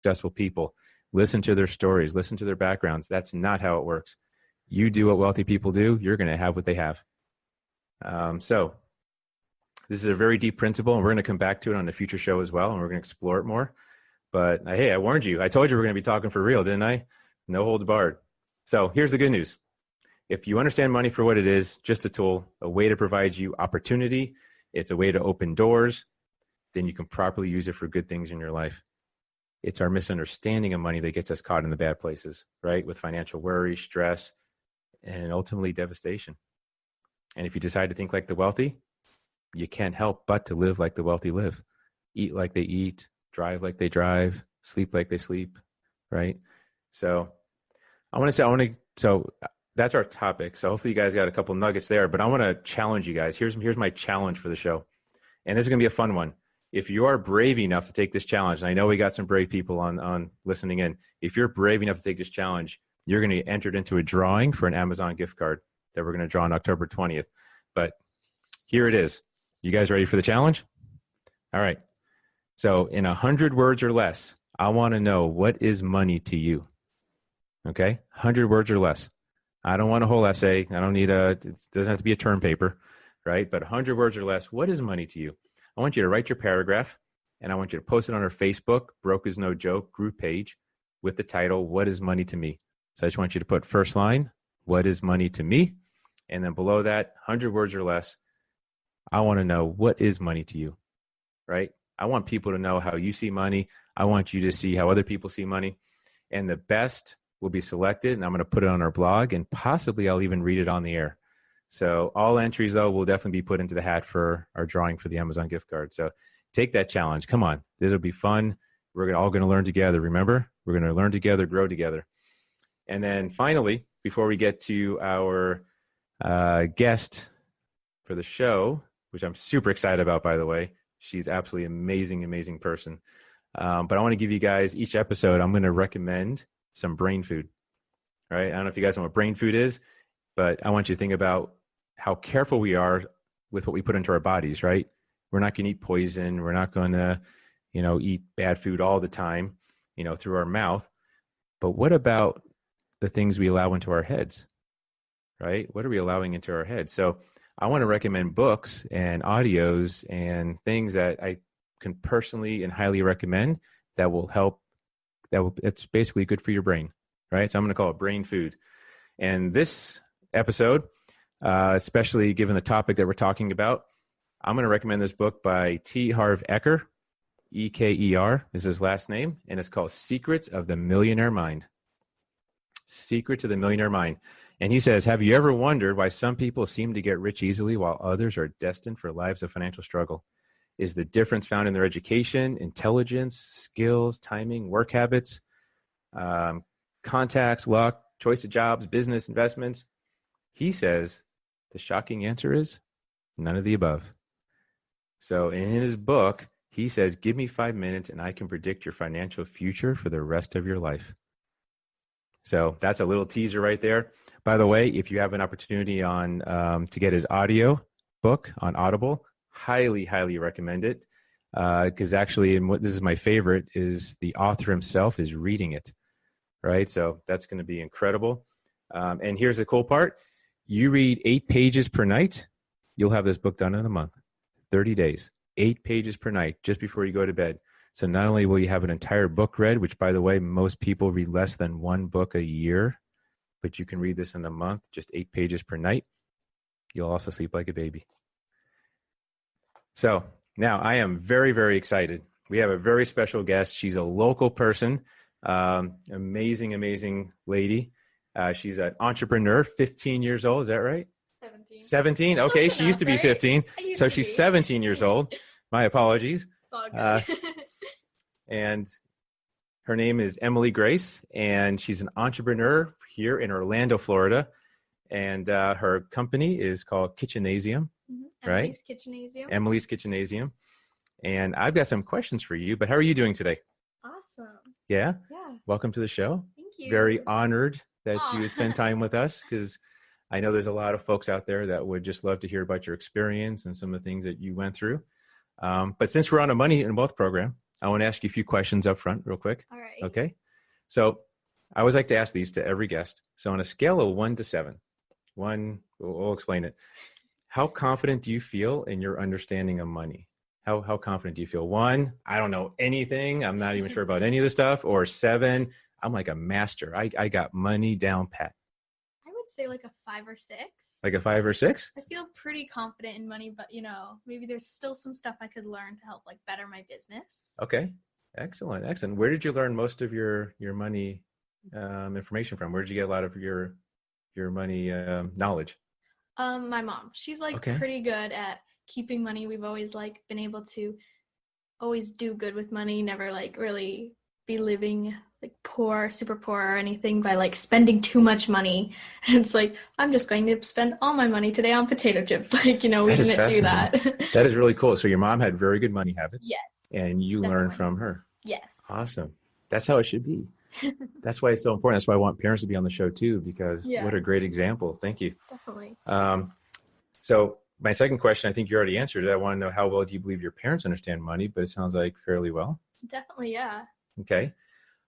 successful people. Listen to their stories, listen to their backgrounds. That's not how it works. You do what wealthy people do, you're going to have what they have. So this is a very deep principle, and we're going to come back to it on a future show as well, and we're going to explore it more. But hey, I warned you. I told you we're going to be talking for real, didn't I? No holds barred. So here's the good news. If you understand money for what it is, just a tool, a way to provide you opportunity, it's a way to open doors, then you can properly use it for good things in your life. It's our misunderstanding of money that gets us caught in the bad places, right? With financial worry, stress, and ultimately devastation. And if you decide to think like the wealthy, you can't help but to live like the wealthy live. Eat like they eat, drive like they drive, sleep like they sleep, right? So so that's our topic. So hopefully you guys got a couple nuggets there, but I want to challenge you guys. Here's my challenge for the show. And this is going to be a fun one. If you are brave enough to take this challenge, and I know we got some brave people on listening in. If you're brave enough to take this challenge, you're going to get entered into a drawing for an Amazon gift card that we're going to draw on October 20th. But here it is. You guys ready for the challenge? All right. So in 100 words or less, I want to know, what is money to you? Okay? 100 words or less. I don't want a whole essay. I don't need it doesn't have to be a term paper, right? But 100 words or less, what is money to you? I want you to write your paragraph, and I want you to post it on our Facebook, Broke is No Joke group page with the title, What is Money to Me? So I just want you to put first line, what is money to me? And then below that, 100 words or less, I want to know, what is money to you, right? I want people to know how you see money. I want you to see how other people see money. And the best will be selected, and I'm going to put it on our blog, and possibly I'll even read it on the air. So all entries, though, will definitely be put into the hat for our drawing for the Amazon gift card. So take that challenge. Come on. This will be fun. We're all going to learn together, remember? We're going to learn together, grow together. And then finally, before we get to our guest for the show, which I'm super excited about, by the way. She's absolutely amazing, amazing person. But I want to give you guys, each episode, I'm going to recommend some brain food, right? I don't know if you guys know what brain food is, but I want you to think about how careful we are with what we put into our bodies, right? We're not going to eat poison. We're not going to, eat bad food all the time, through our mouth. But what about the things we allow into our heads, right? What are we allowing into our heads? So I want to recommend books and audios and things that I can personally and highly recommend that will help. It's basically good for your brain, right? So I'm going to call it brain food. And this episode, especially given the topic that we're talking about, I'm going to recommend this book by T. Harv Eker, E-K-E-R is his last name, and it's called Secrets of the Millionaire Mind. Secrets of the Millionaire Mind. And he says, have you ever wondered why some people seem to get rich easily while others are destined for lives of financial struggle? Is the difference found in their education, intelligence, skills, timing, work habits, contacts, luck, choice of jobs, business, investments? He says the shocking answer is none of the above. So in his book, he says, give me 5 minutes and I can predict your financial future for the rest of your life. So that's a little teaser right there. By the way, if you have an opportunity to get his audio book on Audible, highly, highly recommend it. Because actually, this is my favorite, is the author himself is reading it, right? So that's going to be incredible. And here's the cool part. You read 8 pages per night, you'll have this book done in a month, 30 days, 8 pages per night, just before you go to bed. So not only will you have an entire book read, which, by the way, most people read less than 1 book a year, but you can read this in a month, just 8 pages per night. You'll also sleep like a baby. So now I am very, very excited. We have a very special guest. She's a local person, amazing, amazing lady. She's an entrepreneur, 15 years old. Is that right? 17. 17? Okay, she used to be 15. So she's 17 years old. My apologies. It's all good. And her name is Emily Grace, and she's an entrepreneur here in Orlando, Florida. And her company is called Kitchenasium, right? Emily's Kitchenasium. Emily's Kitchenasium. And I've got some questions for you, but how are you doing today? Awesome. Yeah? Yeah. Welcome to the show. Thank you. Very honored that you spend time with us, because I know there's a lot of folks out there that would just love to hear about your experience and some of the things that you went through. But since we're on a money and wealth program, I want to ask you a few questions up front real quick. All right. Okay. So I always like to ask these to every guest. So on a scale of 1 to 7, we'll explain it. How confident do you feel in your understanding of money? How confident do you feel? 1, I don't know anything. I'm not even sure about any of this stuff. Or 7, I'm like a master. I got money down pat. I would say like a 5 or 6. Like a 5 or 6? I feel pretty confident in money, but maybe there's still some stuff I could learn to help like better my business. Okay. Excellent. Where did you learn most of your money information from? Where did you get a lot of your money knowledge? My mom. She's like pretty good at keeping money. We've always like been able to always do good with money, never like really be living like poor, super poor or anything by like spending too much money. And it's like, I'm just going to spend all my money today on potato chips. Like, we didn't do that. That is really cool. So your mom had very good money habits. Yes. And you learned from her. Yes. Awesome. That's how it should be. That's why it's so important. That's why I want parents to be on the show too, because what a great example. Thank you. Definitely. So my second question, I think you already answered it. I want to know, how well do you believe your parents understand money? But it sounds like fairly well. Definitely, yeah. Okay.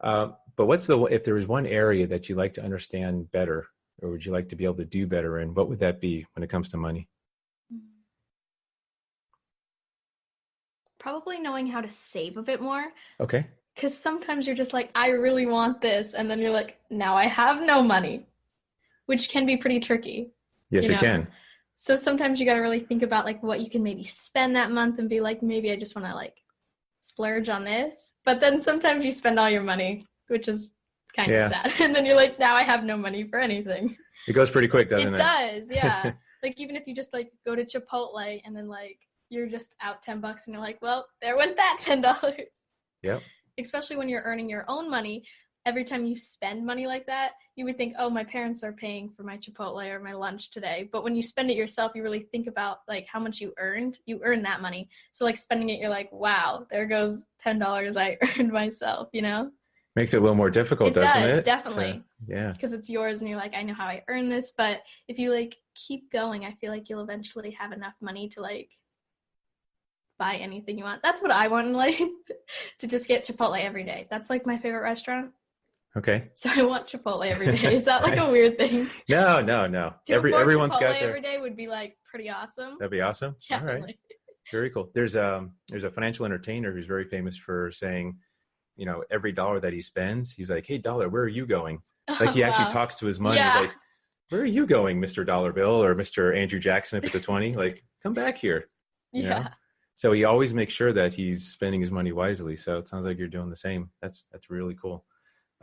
But if there was one area that you'd like to understand better, or would you like to be able to do better in, what would that be when it comes to money? Probably knowing how to save a bit more. Okay. Because sometimes you're just like, I really want this. And then you're like, now I have no money, which can be pretty tricky. Yes, it can. So sometimes you got to really think about like what you can maybe spend that month and be like, maybe I just want to like splurge on this. But then sometimes you spend all your money, which is kind of sad. And then you're like, now I have no money for anything. It goes pretty quick, doesn't it? It does, yeah. Like even if you just like go to Chipotle and then like you're just out $10 and you're like, well, there went that $10. Yep. Especially when you're earning your own money, every time you spend money like that, you would think, oh, my parents are paying for my Chipotle or my lunch today. But when you spend it yourself, you really think about like how much you earned. You earn that money. So like spending it, you're like, wow, there goes $10 I earned myself, Makes it a little more difficult, doesn't it? It does, definitely. Yeah. Because it's yours and you're like, I know how I earned this. But if you like keep going, I feel like you'll eventually have enough money to like buy anything you want. That's what I want in life, to just get Chipotle every day. That's like my favorite restaurant. Okay. So I want Chipotle every day. Is that like a weird thing? No. Everyone's Chipotle got their... every day would be like pretty awesome. That'd be awesome. Definitely. All right. Very cool. There's a financial entertainer who's very famous for saying, every dollar that he spends, he's like, hey, dollar, where are you going? Like he actually talks to his money. Yeah. He's like, where are you going, Mr. Dollar Bill or Mr. Andrew Jackson if it's a 20? Like, come back here. You know? So he always makes sure that he's spending his money wisely. So it sounds like you're doing the same. That's really cool.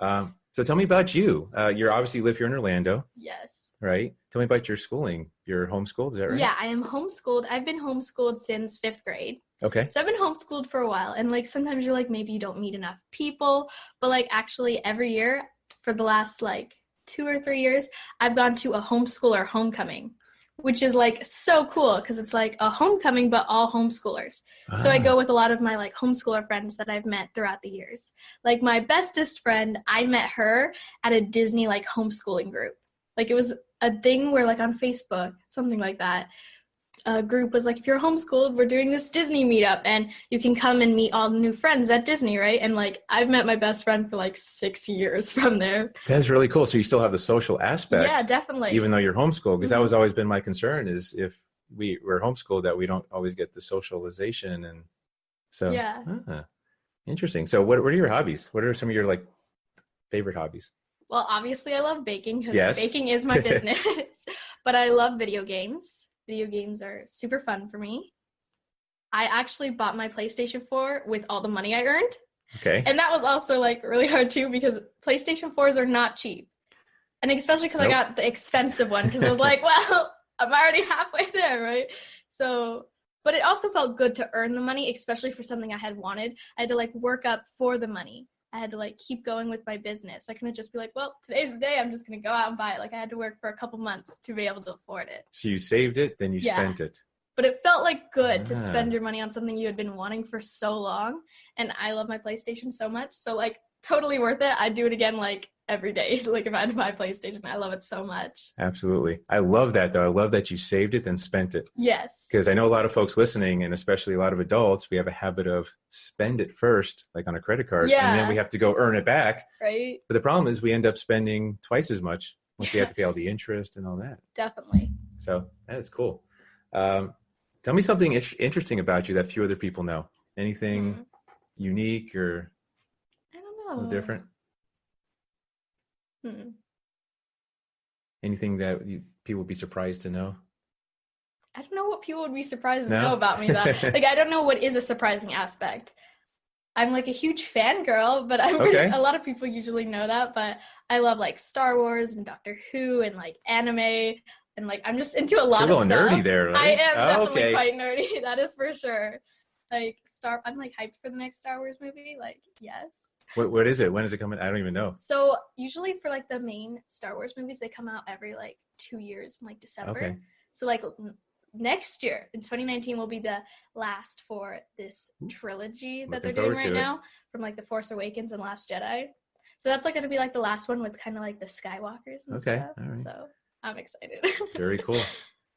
So tell me about you. You're obviously live here in Orlando. Yes. Right. Tell me about your schooling. You're homeschooled, is that right? Yeah, I am homeschooled. I've been homeschooled since 5th grade. Okay. So I've been homeschooled for a while. And like sometimes you're like, maybe you don't meet enough people. But like actually every year for the last like 2 or 3 years, I've gone to a homeschooler homecoming, which is like so cool because it's like a homecoming, but all homeschoolers. So I go with a lot of my like homeschooler friends that I've met throughout the years. Like my bestest friend, I met her at a Disney like homeschooling group. Like it was a thing where like on Facebook, something like that, a group was like, if you're homeschooled, we're doing this Disney meetup and you can come and meet all the new friends at Disney, right? And like I've met my best friend for like 6 years from there. That's really cool. So you still have the social aspect. Yeah, definitely. Even though you're homeschooled, because that was always been my concern is if we're homeschooled that we don't always get the socialization. And so, interesting. So what are your hobbies? What are some of your like favorite hobbies? Well, obviously I love baking because baking is my business, but I love video games. Video games are super fun for me. I actually bought my PlayStation 4 with all the money I earned. Okay. And that was also like really hard too because PlayStation 4s are not cheap. And especially because I got the expensive one because I was like, well, I'm already halfway there, right? So, but it also felt good to earn the money, especially for something I had wanted. I had to like work up for the money. I had to like keep going with my business. I couldn't just be like, well, today's the day. I'm just going to go out and buy it. Like I had to work for a couple months to be able to afford it. So you saved it, then you spent it. But it felt like good to spend your money on something you had been wanting for so long. And I love my PlayStation so much. So like totally worth it. I'd do it again like every day. Like if I had to buy a PlayStation, I love it so much. Absolutely. I love that though. I love that you saved it and spent it. Yes. Because I know a lot of folks listening, and especially a lot of adults, we have a habit of spend it first, like on a credit card, and then we have to go earn it back. Right. But the problem is we end up spending twice as much once we have to pay all the interest and all that. Definitely. So that is cool. Tell me something interesting about you that few other people know. Anything unique or I don't know. different? Anything that people would be surprised to know? I don't know what people would be surprised to know about me. Though. Like, I don't know what is a surprising aspect. I'm like a huge fangirl, but a lot of people usually know that. But I love like Star Wars and Doctor Who and like anime. And like, I'm just into a lot of stuff. You're a little nerdy there, right? I am definitely quite nerdy. That is for sure. Like I'm like hyped for the next Star Wars movie. Like, yes. What is it? When is it coming? I don't even know. So usually for like the main Star Wars movies, they come out every like 2 years in like December. Okay. So like next year in 2019 will be the last for this trilogy that they're doing right now, from like The Force Awakens and Last Jedi. So that's like going to be like the last one with kind of like the Skywalkers and stuff. All right. So I'm excited. Very cool.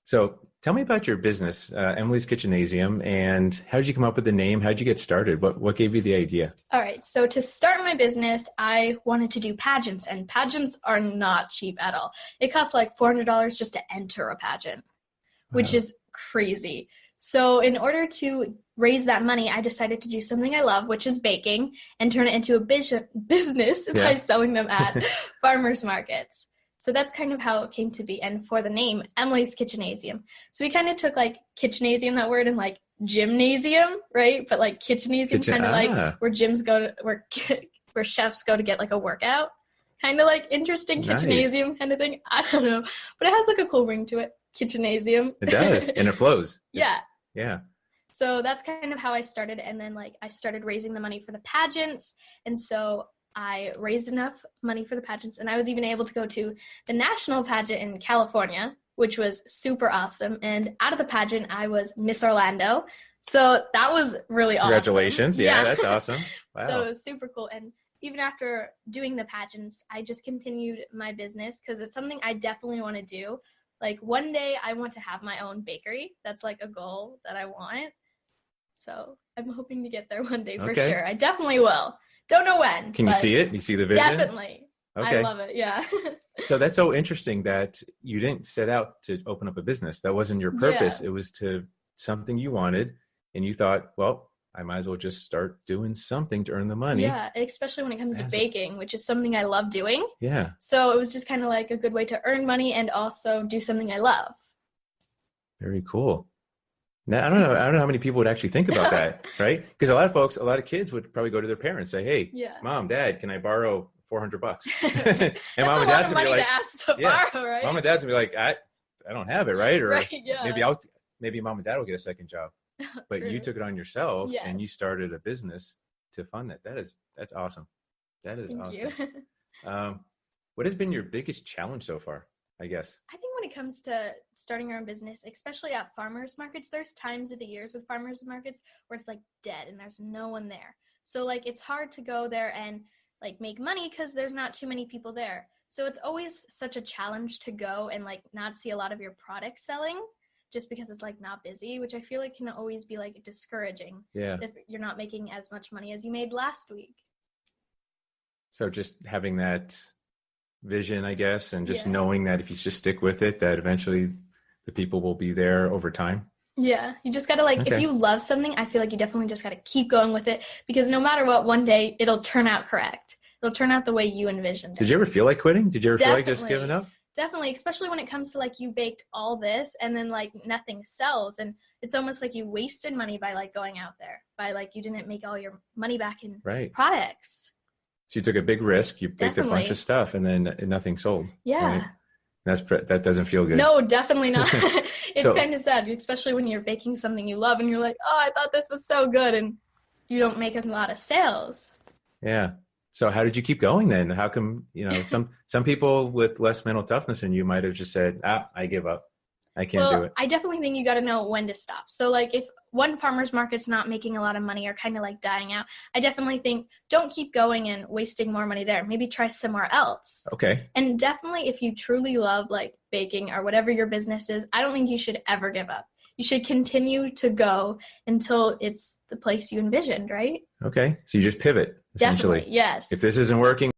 So tell me about your business, Emily's Kitchenasium, and how did you come up with the name? How did you get started? What gave you the idea? All right. So to start my business, I wanted to do pageants, and pageants are not cheap at all. It costs like $400 just to enter a pageant, which is crazy. So in order to raise that money, I decided to do something I love, which is baking, and turn it into a business by selling them at farmers markets. So that's kind of how it came to be. And for the name, Emily's Kitchenasium. So we kind of took like kitchenasium, that word, and like gymnasium, right? But like kitchenasium, kind of like where gyms go to, where chefs go to get like a workout. Kind of like interesting kitchenasium kind of thing. I don't know. But it has like a cool ring to it. Kitchenasium. It does. And it flows. Yeah. Yeah. So that's kind of how I started. And then like I started raising the money for the pageants. And so I raised enough money for the pageants, and I was even able to go to the national pageant in California, which was super awesome. And out of the pageant, I was Miss Orlando. So that was really awesome. Congratulations. Yeah, that's awesome. Wow. So it was super cool. And even after doing the pageants, I just continued my business because it's something I definitely want to do. Like one day I want to have my own bakery. That's like a goal that I want. So I'm hoping to get there one day for sure. I definitely will. Don't know when. Can you see it? You see the vision? Definitely. Okay. I love it. Yeah. So that's so interesting that you didn't set out to open up a business. That wasn't your purpose. It was to something you wanted, and you thought, well, I might as well just start doing something to earn the money. Yeah, especially when it comes to baking, which is something I love doing. Yeah. So it was just kind of like a good way to earn money and also do something I love. Very cool. Now, I don't know how many people would actually think about that, right? Because a lot of kids would probably go to their parents and say, "Hey, Mom, Dad, can I borrow $400?" And Mom and Dad's gonna be like, to ask to borrow, right? Mom and Dad's gonna be like, I don't have it, right? Or maybe maybe Mom and Dad will get a second job. But you took it on yourself and you started a business to fund that. That's awesome. That is awesome. Thank you. What has been your biggest challenge so far, I guess? I think when it comes to starting your own business, especially at farmers markets, there's times of the years with farmers markets where it's like dead and there's no one there. So like it's hard to go there and like make money because there's not too many people there. So it's always such a challenge to go and like not see a lot of your product selling just because it's like not busy, which I feel like can always be like discouraging if you're not making as much money as you made last week. So just having that vision, I guess, and just knowing that if you just stick with it, that eventually the people will be there over time. Yeah, you just gotta like, if you love something, I feel like you definitely just gotta keep going with it because no matter what, one day it'll turn out correct. It'll turn out the way you envisioned it. Did you ever feel like quitting? Did you ever feel like just giving up? Definitely, especially when it comes to like you baked all this and then like nothing sells, and it's almost like you wasted money by like going out there, by like you didn't make all your money back in products. So you took a big risk, you baked a bunch of stuff, and then nothing sold. Yeah. Right? That doesn't feel good. No, definitely not. It's kind of sad, especially when you're baking something you love and you're like, oh, I thought this was so good, and you don't make a lot of sales. Yeah. So how did you keep going then? How come, some people with less mental toughness than you might have just said, I give up. I can't do it. I definitely think you got to know when to stop. So like if one farmer's market's not making a lot of money or kind of like dying out, I definitely think don't keep going and wasting more money there. Maybe try somewhere else. Okay. And definitely if you truly love like baking or whatever your business is, I don't think you should ever give up. You should continue to go until it's the place you envisioned, right? Okay. So you just pivot, essentially. Definitely, yes. If this isn't working,